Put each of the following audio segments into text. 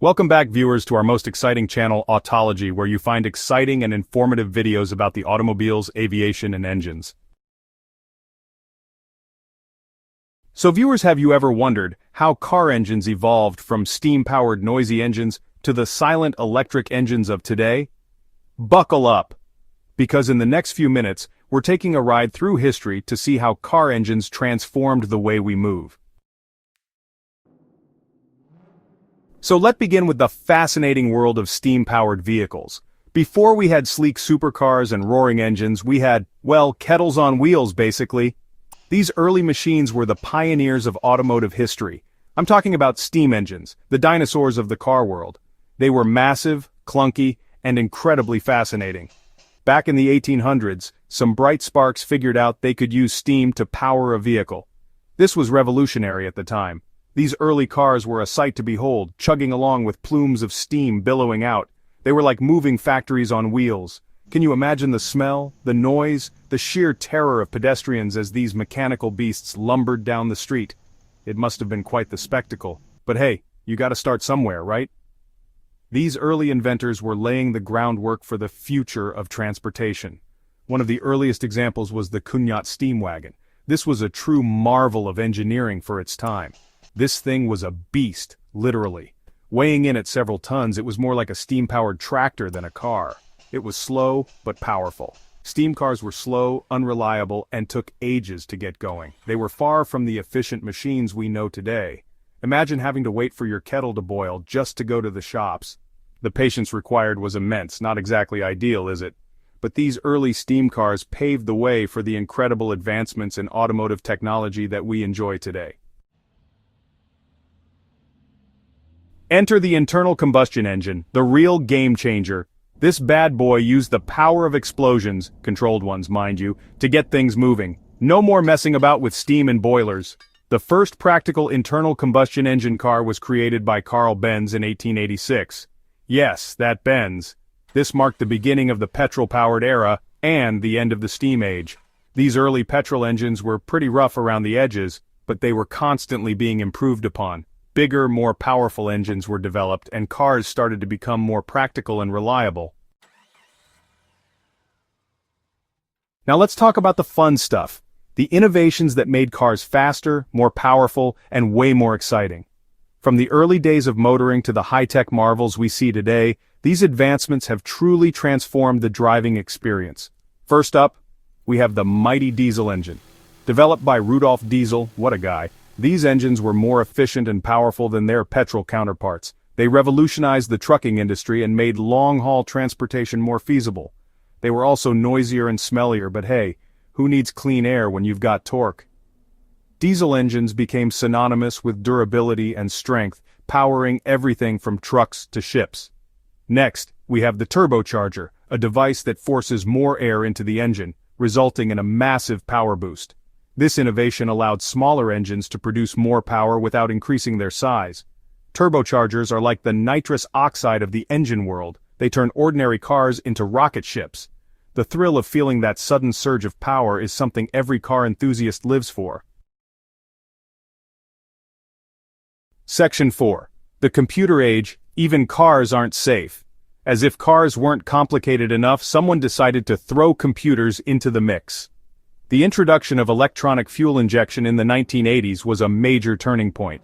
Welcome back, viewers, to our most exciting channel, Autology, where you find exciting and informative videos about the automobiles, aviation, and engines. So viewers, have you ever wondered how car engines evolved from steam-powered noisy engines to the silent electric engines of today? Buckle up, because in the next few minutes, we're taking a ride through history to see how car engines transformed the way we move. So let's begin with the fascinating world of steam-powered vehicles. Before we had sleek supercars and roaring engines, we had, well, kettles on wheels basically. These early machines were the pioneers of automotive history. I'm talking about steam engines, the dinosaurs of the car world. They were massive, clunky, and incredibly fascinating. Back in the 1800s, some bright sparks figured out they could use steam to power a vehicle. This was revolutionary at the time. These early cars were a sight to behold, chugging along with plumes of steam billowing out. They were like moving factories on wheels. Can you imagine the smell, the noise, the sheer terror of pedestrians as these mechanical beasts lumbered down the street? It must have been quite the spectacle. But hey, you gotta start somewhere, right? These early inventors were laying the groundwork for the future of transportation. One of the earliest examples was the Cugnot steam wagon. This was a true marvel of engineering for its time. This thing was a beast, literally. Weighing in at several tons, it was more like a steam-powered tractor than a car. It was slow, but powerful. Steam cars were slow, unreliable, and took ages to get going. They were far from the efficient machines we know today. Imagine having to wait for your kettle to boil just to go to the shops. The patience required was immense, not exactly ideal, is it? But these early steam cars paved the way for the incredible advancements in automotive technology that we enjoy today. Enter the internal combustion engine, the real game changer. This bad boy used the power of explosions, controlled ones mind you, to get things moving. No more messing about with steam and boilers. The first practical internal combustion engine car was created by Carl Benz in 1886. Yes, that Benz. This marked the beginning of the petrol-powered era and the end of the steam age. These early petrol engines were pretty rough around the edges, but they were constantly being improved upon. Bigger, more powerful engines were developed, and cars started to become more practical and reliable. Now let's talk about the fun stuff. The innovations that made cars faster, more powerful, and way more exciting. From the early days of motoring to the high-tech marvels we see today, these advancements have truly transformed the driving experience. First up, we have the mighty diesel engine. Developed by Rudolf Diesel, what a guy. These engines were more efficient and powerful than their petrol counterparts. They revolutionized the trucking industry and made long-haul transportation more feasible. They were also noisier and smellier, but hey, who needs clean air when you've got torque? Diesel engines became synonymous with durability and strength, powering everything from trucks to ships. Next, we have the turbocharger, a device that forces more air into the engine, resulting in a massive power boost. This innovation allowed smaller engines to produce more power without increasing their size. Turbochargers are like the nitrous oxide of the engine world. They turn ordinary cars into rocket ships. The thrill of feeling that sudden surge of power is something every car enthusiast lives for. Section 4. The computer age, even cars aren't safe. As if cars weren't complicated enough, someone decided to throw computers into the mix. The introduction of electronic fuel injection in the 1980s was a major turning point.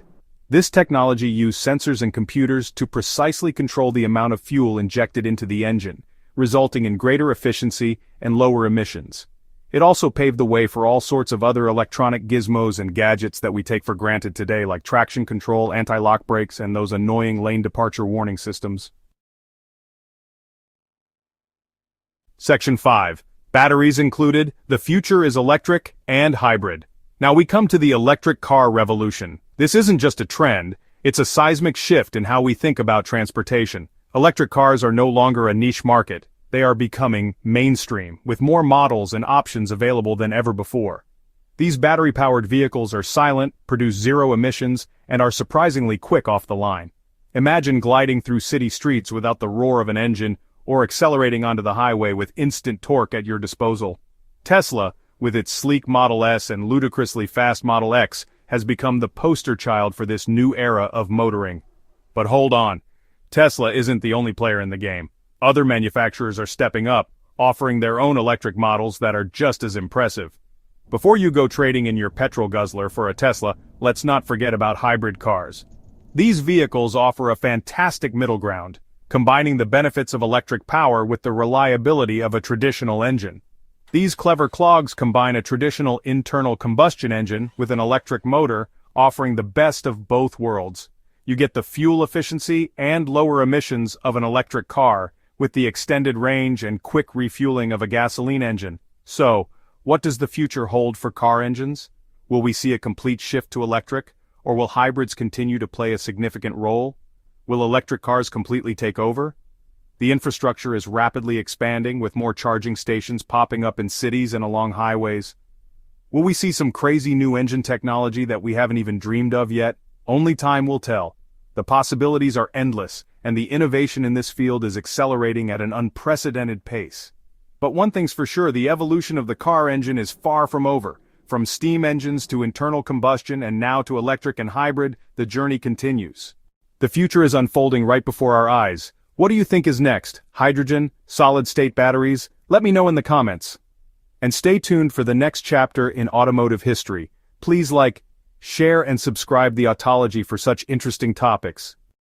This technology used sensors and computers to precisely control the amount of fuel injected into the engine, resulting in greater efficiency and lower emissions. It also paved the way for all sorts of other electronic gizmos and gadgets that we take for granted today, like traction control, anti-lock brakes, and those annoying lane departure warning systems. Section 5. Batteries included, the future is electric and hybrid. Now we come to the electric car revolution. This isn't just a trend, it's a seismic shift in how we think about transportation. Electric cars are no longer a niche market. They are becoming mainstream, with more models and options available than ever before. These battery-powered vehicles are silent, produce zero emissions, and are surprisingly quick off the line. Imagine gliding through city streets without the roar of an engine, or accelerating onto the highway with instant torque at your disposal. Tesla, with its sleek Model S and ludicrously fast Model X, has become the poster child for this new era of motoring. But hold on. Tesla isn't the only player in the game. Other manufacturers are stepping up, offering their own electric models that are just as impressive. Before you go trading in your petrol guzzler for a Tesla, let's not forget about hybrid cars. These vehicles offer a fantastic middle ground, combining the benefits of electric power with the reliability of a traditional engine. These clever clogs combine a traditional internal combustion engine with an electric motor, offering the best of both worlds. You get the fuel efficiency and lower emissions of an electric car, with the extended range and quick refueling of a gasoline engine. So, what does the future hold for car engines? Will we see a complete shift to electric, or will hybrids continue to play a significant role? Will electric cars completely take over? The infrastructure is rapidly expanding, with more charging stations popping up in cities and along highways. Will we see some crazy new engine technology that we haven't even dreamed of yet? Only time will tell. The possibilities are endless, and the innovation in this field is accelerating at an unprecedented pace. But one thing's for sure, the evolution of the car engine is far from over. From steam engines to internal combustion and now to electric and hybrid, the journey continues. The future is unfolding right before our eyes. What do you think is next? Hydrogen? Solid-state batteries? Let me know in the comments. And stay tuned for the next chapter in automotive history. Please like, share and subscribe the Autology for such interesting topics.